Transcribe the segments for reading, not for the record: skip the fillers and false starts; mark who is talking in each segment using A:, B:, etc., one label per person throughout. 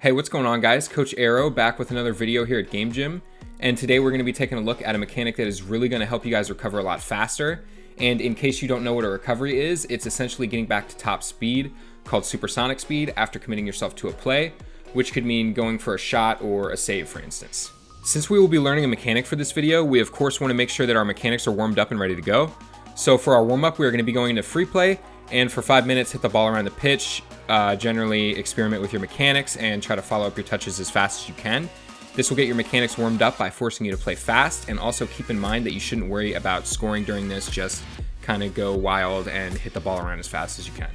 A: Hey, what's going on, guys? Coach Aero back with another video here at Game Gym. And today we're going to be taking a look at a mechanic that is really going to help you guys recover a lot faster. And in case you don't know what a recovery is, it's essentially getting back to top speed called supersonic speed after committing yourself to a play, which could mean going for a shot or a save, for instance. Since we will be learning a mechanic for this video, we of course want to make sure that our mechanics are warmed up and ready to go. So for our warm-up, we are going to be going into free play, and for 5 minutes, hit the ball around the pitch, generally experiment with your mechanics, and try to follow up your touches as fast as you can. This will get your mechanics warmed up by forcing you to play fast, and also keep in mind that you shouldn't worry about scoring during this, just kind of go wild and hit the ball around as fast as you can.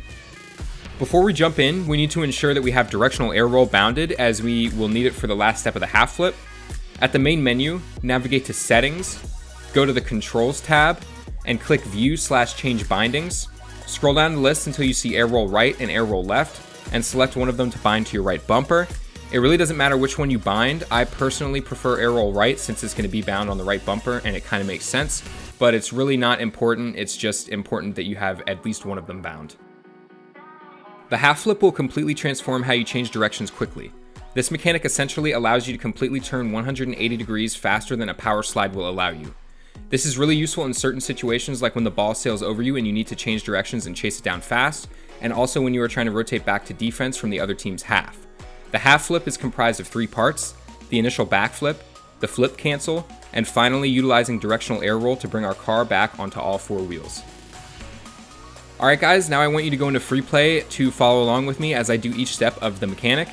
A: Before we jump in, we need to ensure that we have directional air roll bounded, as we will need it for the last step of the half flip. At the main menu, navigate to Settings, go to the Controls tab, and click View/Change Bindings. Scroll down the list until you see air roll right and air roll left, and select one of them to bind to your right bumper. It really doesn't matter which one you bind. I personally prefer air roll right since it's going to be bound on the right bumper and it kind of makes sense, but it's really not important. It's just important that you have at least one of them bound. The half flip will completely transform how you change directions quickly. This mechanic essentially allows you to completely turn 180 degrees faster than a power slide will allow you. This is really useful in certain situations, like when the ball sails over you and you need to change directions and chase it down fast, and also when you are trying to rotate back to defense from the other team's half. The half flip is comprised of 3 parts: the initial back flip, the flip cancel, and finally utilizing directional air roll to bring our car back onto all 4 wheels. Alright guys, now I want you to go into free play to follow along with me as I do each step of the mechanic.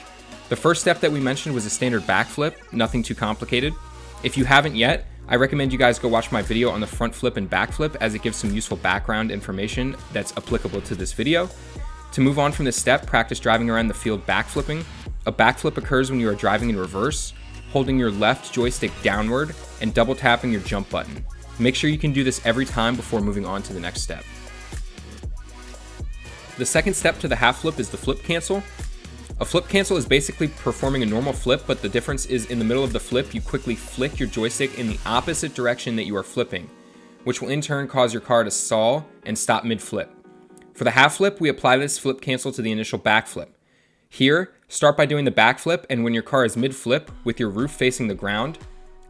A: The first step that we mentioned was a standard back flip, nothing too complicated. If you haven't yet, I recommend you guys go watch my video on the front flip and back flip, as it gives some useful background information that's applicable to this video. To move on from this step, practice driving around the field back flipping. A back flip occurs when you are driving in reverse, holding your left joystick downward and double tapping your jump button. Make sure you can do this every time before moving on to the next step. The second step to the half flip is the flip cancel. A flip cancel is basically performing a normal flip, but the difference is in the middle of the flip, you quickly flick your joystick in the opposite direction that you are flipping, which will in turn cause your car to stall and stop mid-flip. For the half flip, we apply this flip cancel to the initial back flip. Here, start by doing the back flip, and when your car is mid-flip with your roof facing the ground,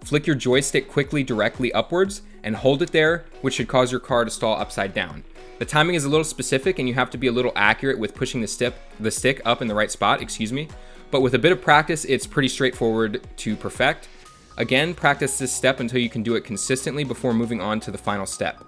A: flick your joystick quickly directly upwards and hold it there, which should cause your car to stall upside down. The timing is a little specific and you have to be a little accurate with pushing the stick up in the right spot, but with a bit of practice, it's pretty straightforward to perfect. Again, practice this step until you can do it consistently before moving on to the final step.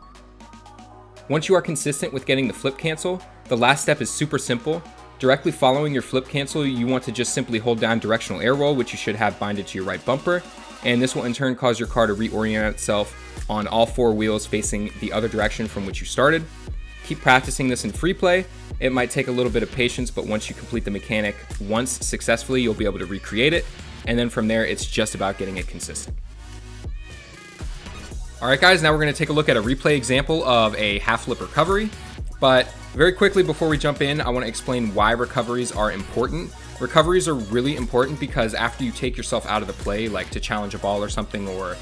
A: Once you are consistent with getting the flip cancel, the last step is super simple. Directly following your flip cancel, you want to just simply hold down directional air roll, which you should have binded to your right bumper, and this will in turn cause your car to reorient itself on all 4 wheels facing the other direction from which you started. Keep practicing this in free play. It might take a little bit of patience, but once you complete the mechanic once successfully, you'll be able to recreate it. And then from there, it's just about getting it consistent. All right, guys, now we're going to take a look at a replay example of a half flip recovery. But very quickly before we jump in, I want to explain why recoveries are important. Recoveries are really important because after you take yourself out of the play, like to challenge a ball or something, or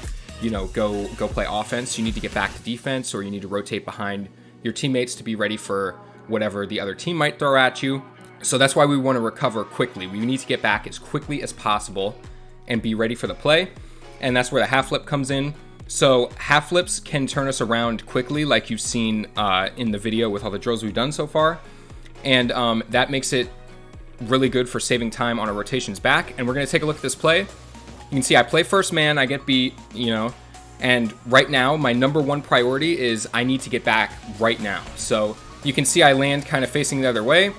A: go play offense, you need to get back to defense, or you need to rotate behind your teammates to be ready for whatever the other team might throw at you. So that's why we want to recover quickly. We need to get back as quickly as possible and be ready for the play. And that's where the half flip comes in. So half flips can turn us around quickly, like you've seen in the video with all the drills we've done so far. And that makes it really good for saving time on our rotations back. And we're going to take a look at this play. You can see I play first man, I get beat, and right now, my number 1 priority is I need to get back right now. So you can see I land kind of facing the other way,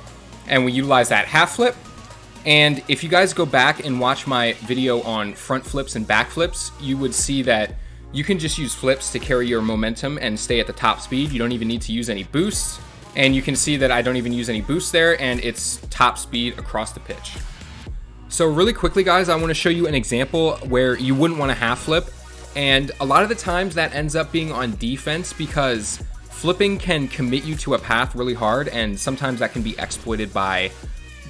A: and we utilize that half flip. And if you guys go back and watch my video on front flips and back flips, you would see that you can just use flips to carry your momentum and stay at the top speed. You don't even need to use any boosts. And you can see that I don't even use any boosts there, and it's top speed across the pitch. So really quickly, guys, I want to show you an example where you wouldn't want to half flip. And a lot of the times that ends up being on defense because flipping can commit you to a path really hard, and sometimes that can be exploited by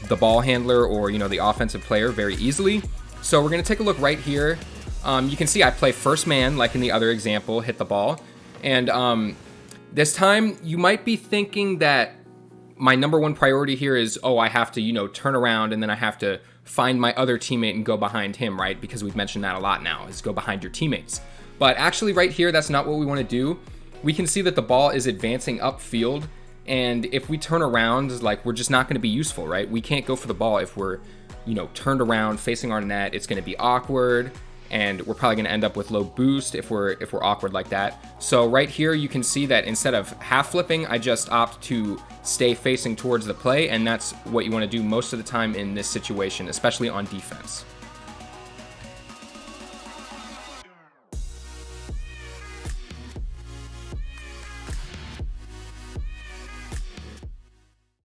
A: the ball handler or the offensive player very easily. So we're going to take a look right here. You can see I play first man like in the other example, hit the ball. And this time you might be thinking that my number 1 priority here is, I have to, turn around and then I have to find my other teammate and go behind him, right? Because we've mentioned that a lot now, is go behind your teammates. But actually right here, that's not what we want to do. We can see that the ball is advancing upfield, and if we turn around, like, we're just not going to be useful, right? We can't go for the ball if we're, you know, turned around facing our net. It's going to be awkward, and we're probably going to end up with low boost if we're awkward like that. So right here, you can see that instead of half flipping, I just opt to stay facing towards the play, and that's what you want to do most of the time in this situation, especially on defense.